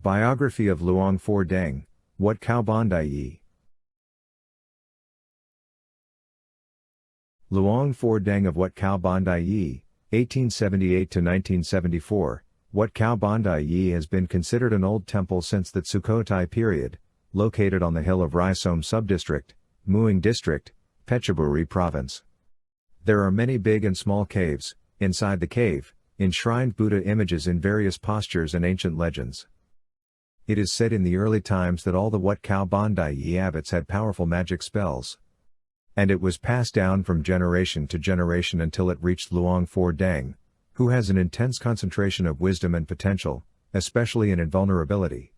Biography of Luang Phor Daeng, Wat Khao Bandai. Luang Phor Daeng of Wat Khao Bandai, 1878–1974, Wat Khao Bandai has been considered an old temple since the Sukhothai period, located on the hill of Raisom Sub-district, Mueang District, Petchaburi Province. There are many big and small caves. Inside the cave, enshrined Buddha images in various postures and ancient legends. It is said in the early times that all the Wat Khao Bandai abbots had powerful magic spells. And it was passed down from generation to generation until it reached Luang Phor Daeng, who has an intense concentration of wisdom and potential, especially in invulnerability.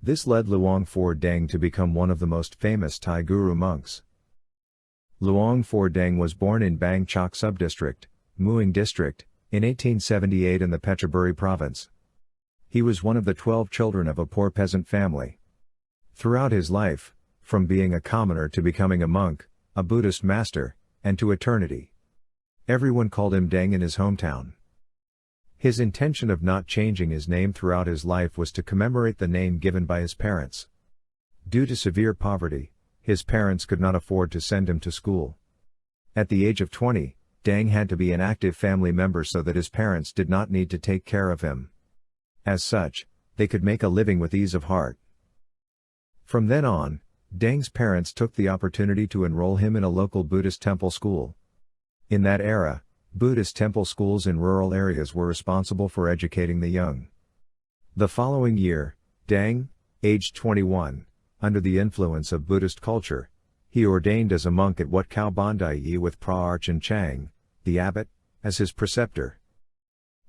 This led Luang Phor Daeng to become one of the most famous Thai guru monks. Luang Phor Daeng was born in Bang Chak Sub-district, Mueang District, in 1878 in the Petchaburi Province. He was one of the 12 children of a poor peasant family. Throughout his life, from being a commoner to becoming a monk, a Buddhist master, and to eternity, everyone called him Daeng in his hometown. His intention of not changing his name throughout his life was to commemorate the name given by his parents. Due to severe poverty, his parents could not afford to send him to school. At the age of 20, Daeng had to be an active family member so that his parents did not need to take care of him. As such, they could make a living with ease of heart. From then on, Daeng's parents took the opportunity to enroll him in a local Buddhist temple school. In that era, Buddhist temple schools in rural areas were responsible for educating the young. The following year, Daeng, aged 21, under the influence of Buddhist culture, he ordained as a monk at Wat Khao Bandai with Pra Archen Chang, the abbot, as his preceptor.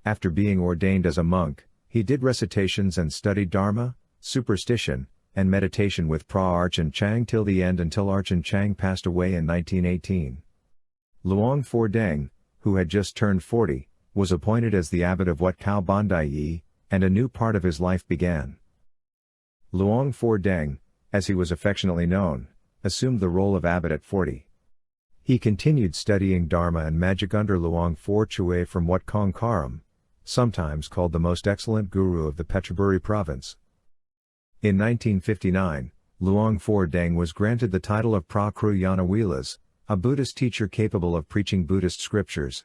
After being ordained as a monk, he did recitations and studied Dharma, superstition, and meditation with Pra Archen Chang till the end until Archen Chang passed away in 1918. Luang Phor Daeng, who had just turned 40, was appointed as the abbot of Wat Khao Bandai, and a new part of his life began. Luang Phor Daeng, as he was affectionately known, assumed the role of abbot at 40. He continued studying Dharma and magic under Luang Phor Chue from Wat Kong Karam, sometimes called the most excellent guru of the Petchaburi Province. In 1959, Luang Phor Daeng was granted the title of Pra Kru Yana Wilas, a Buddhist teacher capable of preaching Buddhist scriptures.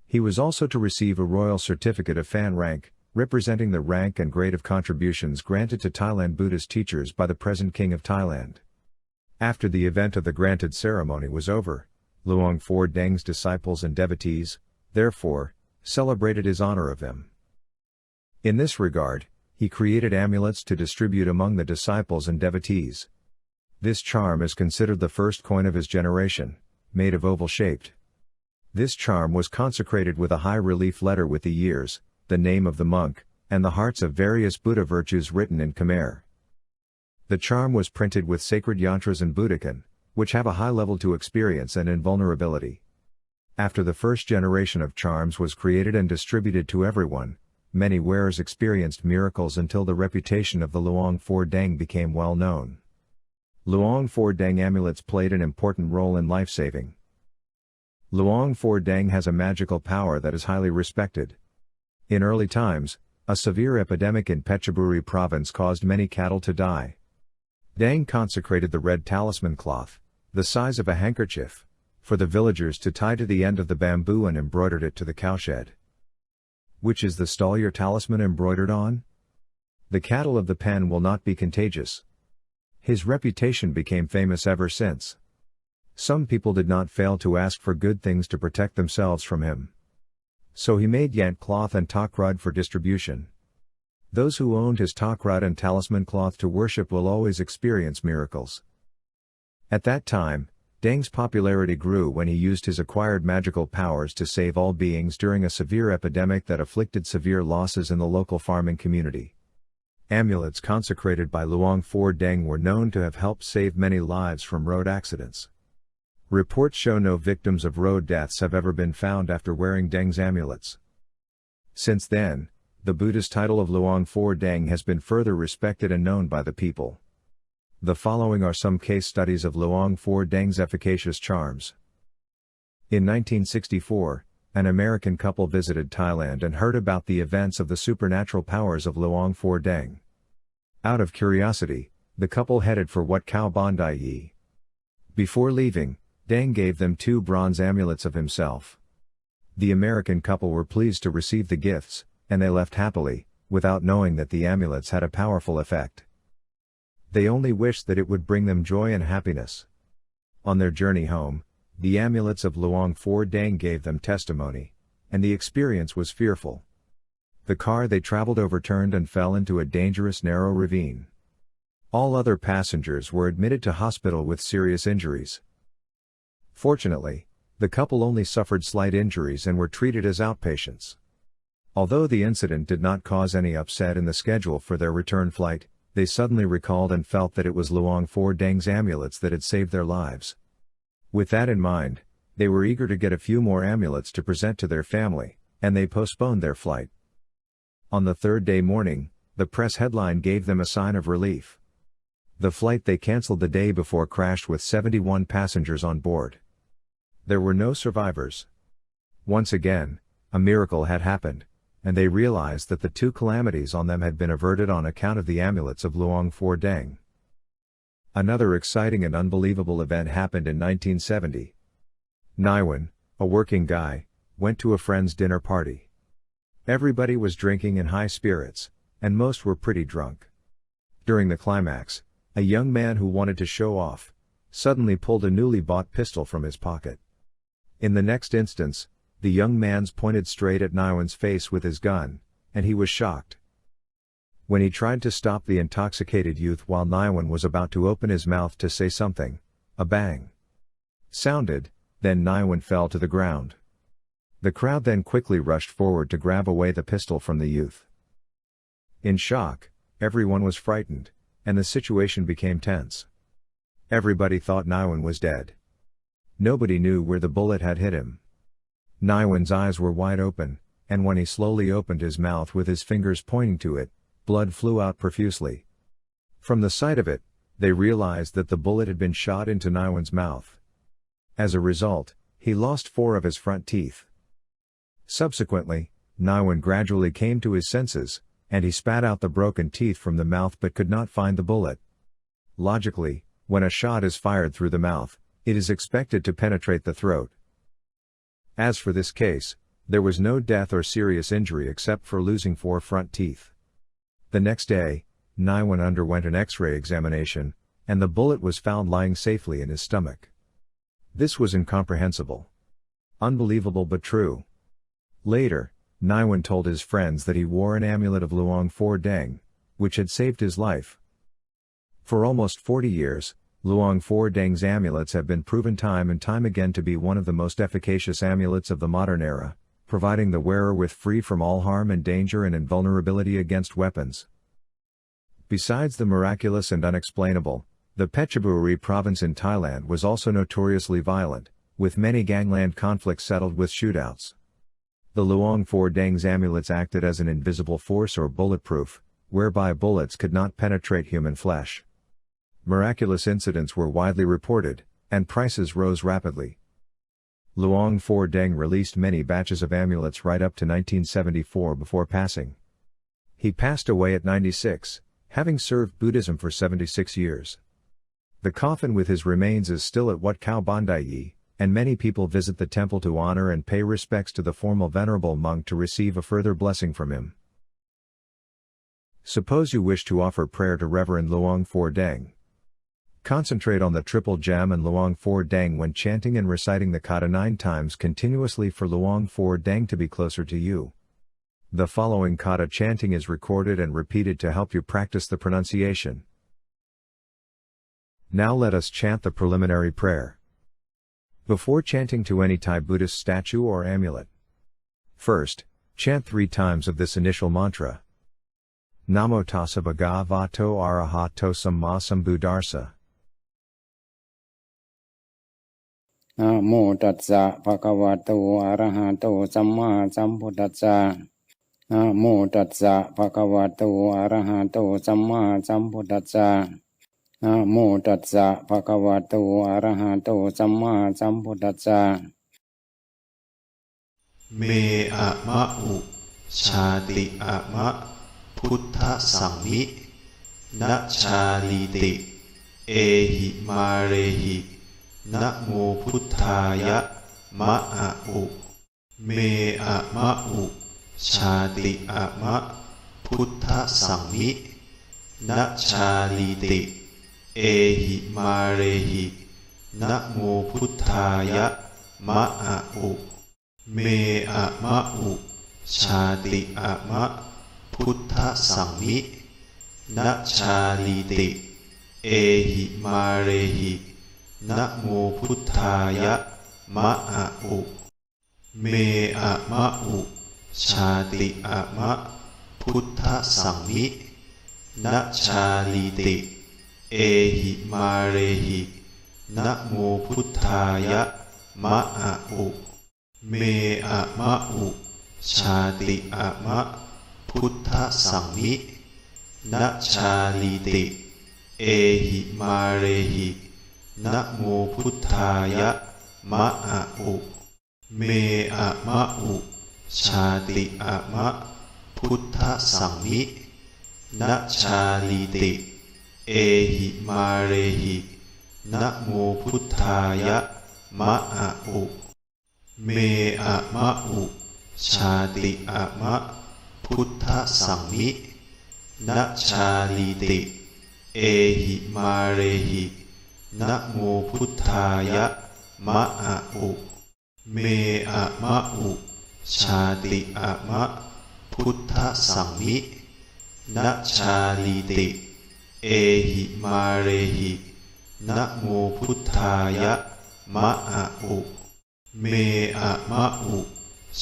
He was also to receive a royal certificate of Fan rank, representing the rank and grade of contributions granted to Thailand Buddhist teachers by the present King of Thailand. After the event of the granted ceremony was over, Luang Phor Daeng's disciples and devotees, therefore, celebrated his honor of him. In this regard, he created amulets to distribute among the disciples and devotees. This charm is considered the first coin of his generation, made of oval-shaped. This charm was consecrated with a high-relief letter with the years, the name of the monk, and the hearts of various Buddha virtues written in Khmer. The charm was printed with sacred yantras and Buddhakan, which have a high level to experience and invulnerability. After the first generation of charms was created and distributed to everyone, many wearers experienced miracles until the reputation of the Luang Phor Daeng became well known. Luang Phor Daeng amulets played an important role in life-saving. Luang Phor Daeng has a magical power that is highly respected. In early times, a severe epidemic in Petchaburi Province caused many cattle to die. Daeng consecrated the red talisman cloth, the size of a handkerchief, for the villagers to tie to the end of the bamboo and embroidered it to the cowshed. Which is the stall your talisman embroidered on? The cattle of the pen will not be contagious. His reputation became famous ever since. Some people did not fail to ask for good things to protect themselves from him. So he made yant cloth and takrud for distribution. Those who owned his takrud and talisman cloth to worship will always experience miracles. At that time, Daeng's popularity grew when he used his acquired magical powers to save all beings during a severe epidemic that afflicted severe losses in the local farming community. Amulets consecrated by Luang Phor Daeng were known to have helped save many lives from road accidents. Reports show no victims of road deaths have ever been found after wearing Daeng's amulets. Since then, the Buddhist title of Luang Phor Daeng has been further respected and known by the people. The following are some case studies of Luang Phor Daeng's efficacious charms. In 1964, an American couple visited Thailand and heard about the events of the supernatural powers of Luang Phor Daeng. Out of curiosity, the couple headed for Wat Khao Bandai. Before leaving, Daeng gave them 2 bronze amulets of himself. The American couple were pleased to receive the gifts, and they left happily, without knowing that the amulets had a powerful effect. They only wished that it would bring them joy and happiness. On their journey home, the amulets of Luang Phor Daeng gave them testimony, and the experience was fearful. The car they traveled overturned and fell into a dangerous narrow ravine. All other passengers were admitted to hospital with serious injuries. Fortunately, the couple only suffered slight injuries and were treated as outpatients. Although the incident did not cause any upset in the schedule for their return flight, they suddenly recalled and felt that it was Luang Phor Daeng's amulets that had saved their lives. With that in mind, they were eager to get a few more amulets to present to their family, and they postponed their flight. On the 3rd day morning, the press headline gave them a sign of relief. The flight they cancelled the day before crashed with 71 passengers on board. There were no survivors. Once again, a miracle had happened, and they realized that the 2 calamities on them had been averted on account of the amulets of Luang Phor Daeng. Another exciting and unbelievable event happened in 1970. Naiwan, a working guy, went to a friend's dinner party. Everybody was drinking in high spirits, and most were pretty drunk. During the climax, a young man who wanted to show off, suddenly pulled a newly bought pistol from his pocket. In the next instance, the young man's pointed straight at Naiwan's face with his gun, and he was shocked. When he tried to stop the intoxicated youth while Naiwan was about to open his mouth to say something, a bang sounded, then Naiwan fell to the ground. The crowd then quickly rushed forward to grab away the pistol from the youth. In shock, everyone was frightened, and the situation became tense. Everybody thought Naiwan was dead. Nobody knew where the bullet had hit him. Naiwan's eyes were wide open, and when he slowly opened his mouth with his fingers pointing to it, blood flew out profusely. From the sight of it, they realized that the bullet had been shot into Naiwan's mouth. As a result, he lost 4 of his front teeth. Subsequently, Naiwan gradually came to his senses, and he spat out the broken teeth from the mouth but could not find the bullet. Logically, when a shot is fired through the mouth, it is expected to penetrate the throat. As for this case, there was no death or serious injury except for losing 4 front teeth. The next day, Naiwan underwent an X-ray examination, and the bullet was found lying safely in his stomach. This was incomprehensible. Unbelievable but true. Later, Naiwan told his friends that he wore an amulet of Luang Phor Daeng, which had saved his life. For almost 40 years, Luang Phor Daeng's amulets have been proven time and time again to be one of the most efficacious amulets of the modern era, providing the wearer with free from all harm and danger and invulnerability against weapons. Besides the miraculous and unexplainable, the Petchaburi Province in Thailand was also notoriously violent, with many gangland conflicts settled with shootouts. The Luang Phor Daeng's amulets acted as an invisible force or bulletproof, whereby bullets could not penetrate human flesh. Miraculous incidents were widely reported, and prices rose rapidly. Luang Phor Daeng released many batches of amulets right up to 1974 before passing. He passed away at 96, having served Buddhism for 76 years. The coffin with his remains is still at Wat Khao Bandai, and many people visit the temple to honor and pay respects to the former venerable monk to receive a further blessing from him. Suppose you wish to offer prayer to Reverend Luang Phor Daeng. Concentrate on the triple gem and Luang Phor Daeng when chanting and reciting the Katha 9 times continuously for Luang Phor Daeng to be closer to you. The following Katha chanting is recorded and repeated to help you practice the pronunciation. Now let us chant the preliminary prayer. Before chanting to any Thai Buddhist statue or amulet. First, chant 3 times of this initial mantra. Namo Tassa Bhagavato Arahato Samma Buddhassa. Namo-bud-dha-ya Bhagavato Arahato Samma Buddhassa. Namo-bud-dha-ya Bhagavato Arahato Samma Buddhassa. Namo-bud-dha-ya Bhagavato Arahato Samma Buddhassa. Mae-ar-mak-ud Cha-ti-ar-mak Buddhassa-sang-mi นะชาลีติเอหิมาเรหินะโมพุทธายะมะอะอุเมอะมะอุชาติอะมะพุทธสังมินะชาลีติเอหิมาเรหินะโมพุทธายะมะอะอุเมอะมะอุชาติอะมะพุทธสังมินะชาลีติเอหิมาเรหินะโมพุทธายะมะอะอุเมอะมะอุชาติอะมะพุทธสังมินะชาลีติเอหิมาเรหินะโมพุทธายะมะอะอุเมอะมะอุชาติอะมะพุทธสังมินะชาลีติเอหิมาเรหินะโมพุทธายะมะอะอุเมอะมะอุชาติอะมะพุทธสังมินะชาลีติเอหิมาเรหินะโมพุทธายะมะอะอุเมอะมะอุชาติอะมะพุทธสังมินะชาลีติเอหิมาเรหินะโมพุทธายะมะอะอุเมอะมะอุชาติอะมะพุทธสังมินะชาลีติเอหิมาเรหินะโมพุทธายะมะอะอุเมอะมะอุ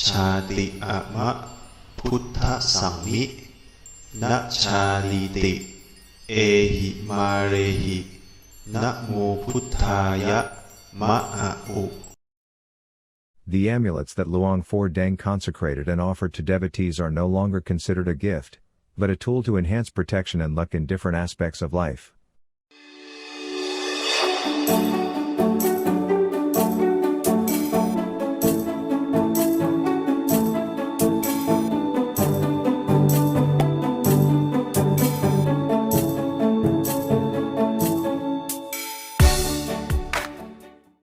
ชาติอะมะพุทธสังมินะชาลีติเอหิมาเรหินะโมพุทธายะมะอะอุ The amulets that Luang Phor Daeng consecrated and offered to devotees are no longer considered a gift, but a tool to enhance protection and luck in different aspects of life.